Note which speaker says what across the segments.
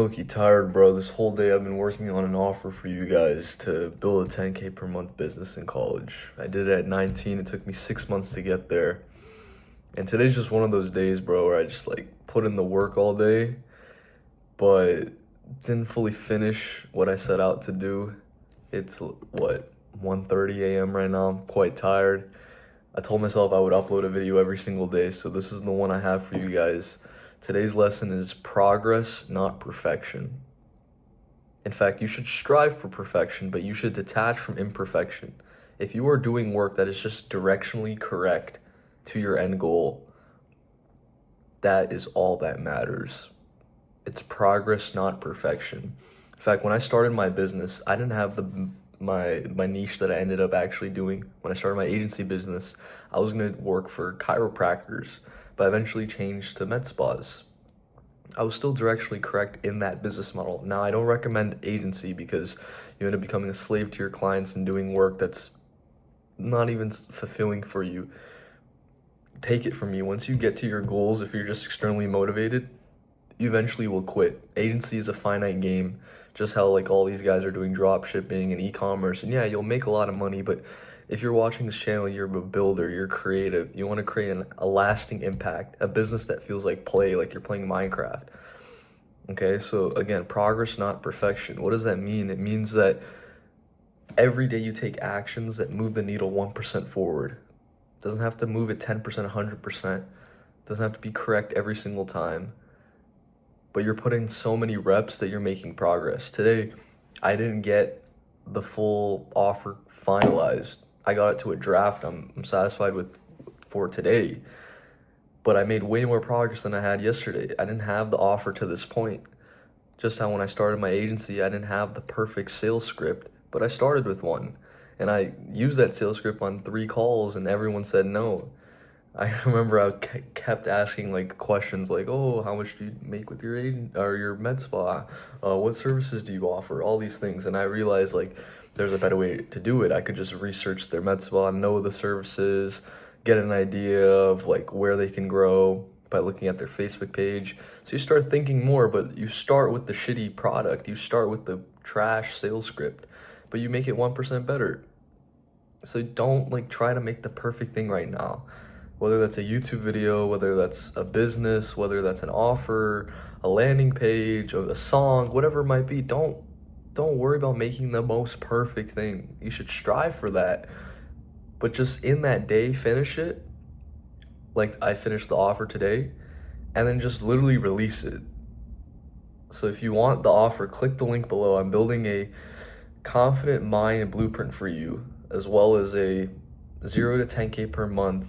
Speaker 1: low-key tired, bro. This whole day I've been working on an offer for you guys to build a 10K per month business in college. I did it at 19. It took me 6 months to get there. And today's just one of those days, bro, where I just like put in the work all day, but didn't fully finish what I set out to do. It's what, 1:30 a.m. right now. I'm quite tired. I told myself I would upload a video every single day, so this is the one I have for you guys. Today's lesson is progress, not perfection. In fact, you should strive for perfection, but you should detach from imperfection. If you are doing work that is just directionally correct to your end goal, that is all that matters. It's progress, not perfection. In fact, when I started my business, I didn't have my niche that I ended up actually doing. When I started my agency business, I was gonna work for chiropractors, but I eventually changed to med spas. I was still directionally correct in that business model. Now, I don't recommend agency because you end up becoming a slave to your clients and doing work that's not even fulfilling for you. Take it from me. Once you get to your goals, if you're just externally motivated, you eventually will quit. Agency is a finite game, just how like all these guys are doing drop shipping and e-commerce. And yeah, you'll make a lot of money, but if you're watching this channel, you're a builder, you're creative, you want to create a lasting impact, a business that feels like play, like you're playing Minecraft. Okay, so again, progress, not perfection. What does that mean? It means that every day you take actions that move the needle 1% forward. It doesn't have to move it 10%, 100%. It doesn't have to be correct every single time. But you're putting so many reps that you're making progress. Today, I didn't get the full offer finalized. I got it to a draft I'm satisfied with for today, but I made way more progress than I had yesterday. I didn't have the offer to this point. Just how when I started my agency, I didn't have the perfect sales script, but I started with one. And I used that sales script on 3 calls and everyone said no. I remember I kept asking like questions like, oh, how much do you make with your agent or your med spa? What services do you offer? All these things. And I realized like there's a better way to do it. I could just research their med spa, know the services, get an idea of like where they can grow by looking at their Facebook page. So you start thinking more, but you start with the shitty product. You start with the trash sales script, but you make it 1% better. So don't like try to make the perfect thing right now. Whether that's a YouTube video, whether that's a business, whether that's an offer, a landing page, or a song, whatever it might be, don't worry about making the most perfect thing. You should strive for that. But just in that day, finish it. Like I finished the offer today, and then just literally release it. So if you want the offer, click the link below. I'm building a confident mind blueprint for you, as well as a 0 to 10K per month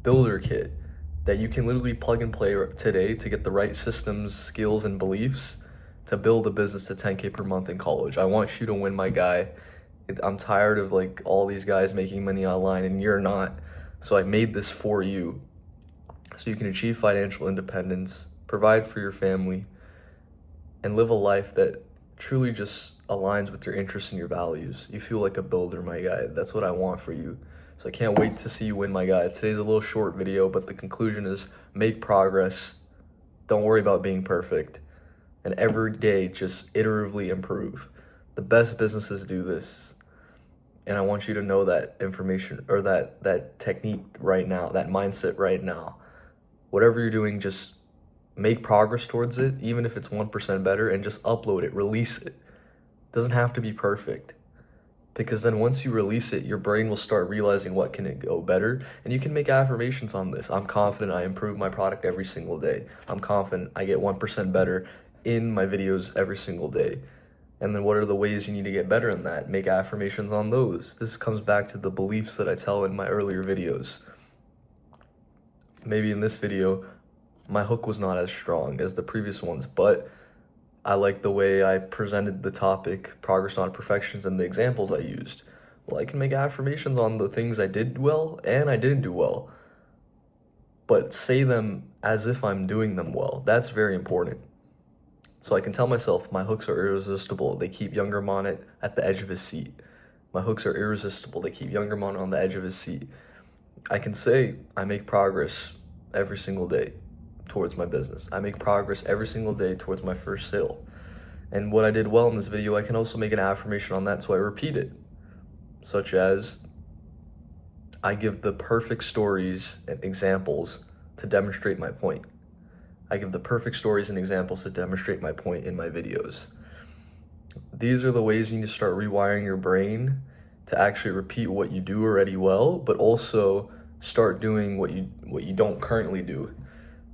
Speaker 1: builder kit that you can literally plug and play today to get the right systems, skills, and beliefs to build a business to 10K per month in college. I want you to win, my guy. I'm tired of like all these guys making money online and you're not. So I made this for you so you can achieve financial independence, provide for your family, and live a life that truly just aligns with your interests and your values. You feel like a builder, my guy. That's what I want for you. So I can't wait to see you win, my guy. Today's a little short video, but the conclusion is make progress. Don't worry about being perfect. And every day, just iteratively improve. The best businesses do this. And I want you to know that information or that technique right now, that mindset right now. Whatever you're doing, just make progress towards it, even if it's 1% better, and just upload it, release it. It doesn't have to be perfect. Because then once you release it, your brain will start realizing what can it go better. And you can make affirmations on this. I'm confident I improve my product every single day. I'm confident I get 1% better in my videos every single day. And then what are the ways you need to get better in that? Make affirmations on those. This comes back to the beliefs that I tell in my earlier videos. Maybe in this video, my hook was not as strong as the previous ones, but I like the way I presented the topic, progress not perfections, and the examples I used. Well, I can make affirmations on the things I did well and I didn't do well, but say them as if I'm doing them well. That's very important. So I can tell myself my hooks are irresistible. They keep Younger Mon at the edge of his seat. My hooks are irresistible. They keep Younger Mon on the edge of his seat. I can say I make progress every single day towards my business. I make progress every single day towards my first sale. And what I did well in this video, I can also make an affirmation on that, so I repeat it. Such as, I give the perfect stories and examples to demonstrate my point. I give the perfect stories and examples to demonstrate my point in my videos. These are the ways you need to start rewiring your brain to actually repeat what you do already well, but also start doing what you don't currently do.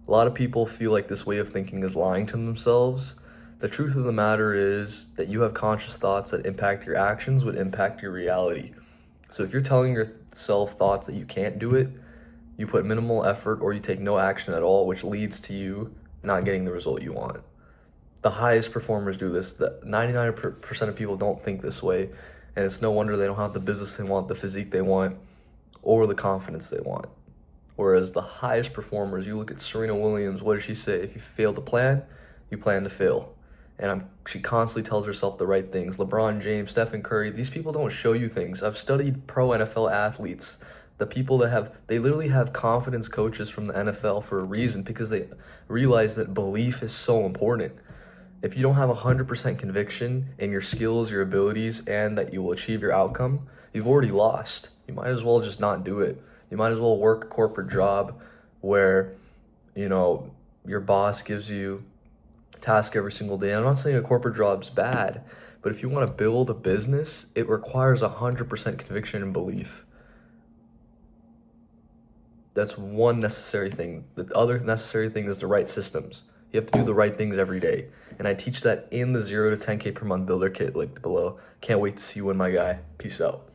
Speaker 1: A lot of people feel like this way of thinking is lying to themselves. The truth of the matter is that you have conscious thoughts that impact your actions, would impact your reality. So if you're telling yourself thoughts that you can't do it, you put minimal effort or you take no action at all, which leads to you not getting the result you want. The highest performers do this. 99% of people don't think this way, and it's no wonder they don't have the business they want, the physique they want, or the confidence they want. Whereas the highest performers, you look at Serena Williams, what does she say? If you fail to plan, you plan to fail. And she constantly tells herself the right things. LeBron James, Stephen Curry, these people don't show you things. I've studied pro NFL athletes. The people that they literally have confidence coaches from the NFL for a reason, because they realize that belief is so important. If you don't have 100% conviction in your skills, your abilities, and that you will achieve your outcome, you've already lost. You might as well just not do it. You might as well work a corporate job where, your boss gives you a task every single day. I'm not saying a corporate job's bad, but if you want to build a business, it requires 100% conviction and belief. That's one necessary thing. The other necessary thing is the right systems. You have to do the right things every day. And I teach that in the 0 to 10K per month builder kit linked below. Can't wait to see you in my guy. Peace out.